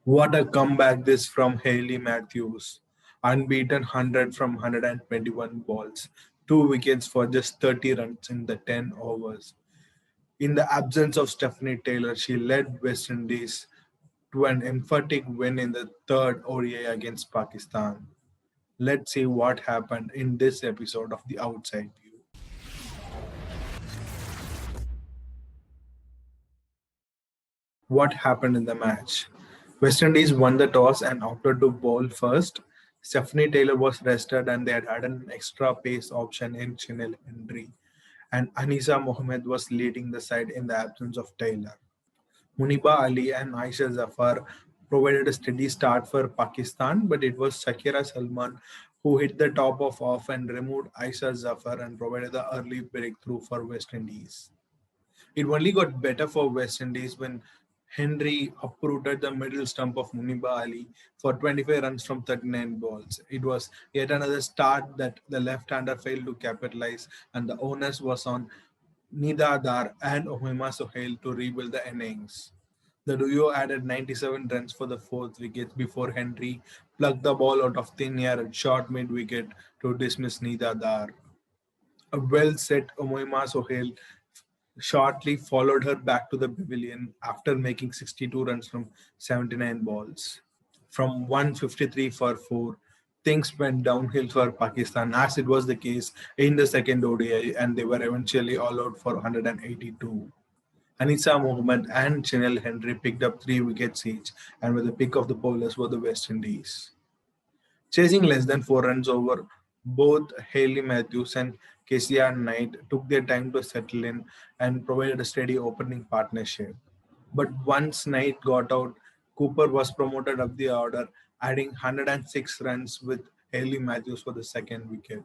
What a comeback this from Hayley Matthews. Unbeaten 100 from 121 balls. 2 wickets for just 30 runs in the 10 overs. In the absence of Stephanie Taylor, she led West Indies to an emphatic win in the third ODI against Pakistan. Let's see what happened in this episode of The Outside View. What happened in the match? West Indies won the toss and opted to bowl first. Stephanie Taylor was rested and they had an extra pace option in Chinel Henry. And Anisa Mohammed was leading the side in the absence of Taylor. Muniba Ali and Aisha Zafar provided a steady start for Pakistan, but it was Shakira Salman who hit the top of off and removed Aisha Zafar and provided the early breakthrough for West Indies. It only got better for West Indies when Henry uprooted the middle stump of Muniba Ali for 25 runs from 39 balls. It was yet another start that the left-hander failed to capitalize, and the onus was on Nida Dar and Ohima Sohail to rebuild the innings. The duo added 97 runs for the fourth wicket before Henry plucked the ball out of thin air at short mid-wicket to dismiss Nida Dar. A well-set Omoima Sohail shortly followed her back to the pavilion after making 62 runs from 79 balls. From 153 for 4, things went downhill for Pakistan, as it was the case in the second ODI, and they were eventually all out for 182. Anisa Mohammed and Chinel Henry picked up 3 wickets each and were the pick of the bowlers for the West Indies. Chasing less than 4 runs over, both Hayley Matthews and KCR Knight took their time to settle in and provided a steady opening partnership. But once Knight got out, Cooper was promoted up the order, adding 106 runs with Hayley Matthews for the second wicket.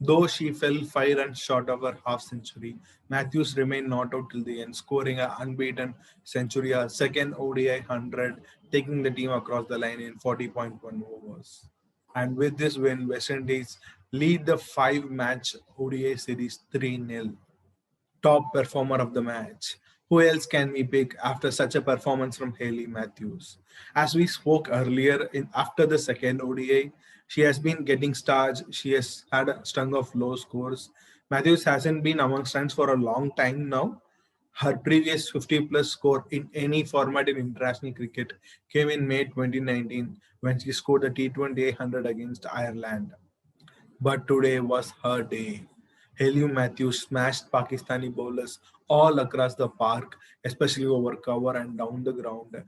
Though she fell 5 runs short of her half century, Matthews remained not out till the end, scoring an unbeaten century, her second ODI 100, taking the team across the line in 40.1 overs. And with this win, West Indies lead the 5 match ODI series 3-0. Top performer of the match. Who else can we pick after such a performance from Hayley Matthews? As we spoke earlier, after the second ODI, she has been getting starts. She has had a string of low scores. Matthews hasn't been amongst runs for a long time now. Her previous 50 plus score in any format in international cricket came in May 2019 when she scored the T20 100 against Ireland. But today was her day. Hayley Matthews smashed Pakistani bowlers all across the park, especially over cover and down the ground,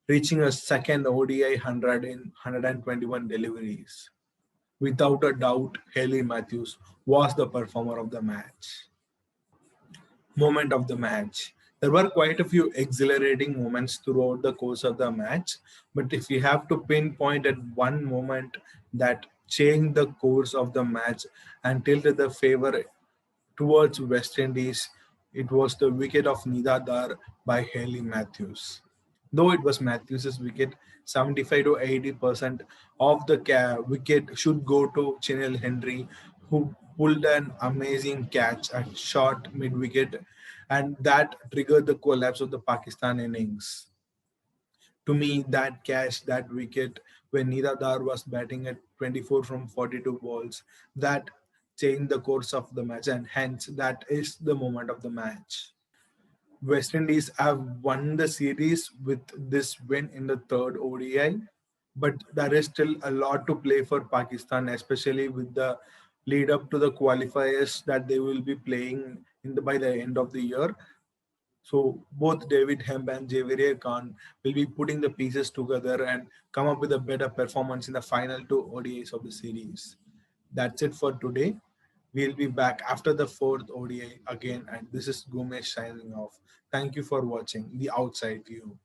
reaching a second ODI 100 in 121 deliveries. Without a doubt, Hayley Matthews was the performer of the match. Moment of the match. There were quite a few exhilarating moments throughout the course of the match, but if we have to pinpoint at one moment that changed the course of the match and tilted the favor towards West Indies, it was the wicket of Nida Dar by Hayley Matthews. Though it was Matthews' wicket, 75 to 80% of the wicket should go to Chinel Henry, who pulled an amazing catch at short mid wicket, and that triggered the collapse of the Pakistan innings. To me, that catch, that wicket, when Nida Dar was batting at 24 from 42 balls, that changed the course of the match, and hence that is the moment of the match. West Indies have won the series with this win in the third ODI, but there is still a lot to play for Pakistan, especially with the lead up to the qualifiers that they will be playing by the end of the year. So both David Hemp and Javier Khan will be putting the pieces together and come up with a better performance in the final 2 ODIs of the series. That's it for today. We'll be back after the fourth ODI again, and this is Gomesh signing off. Thank you for watching The Outside View.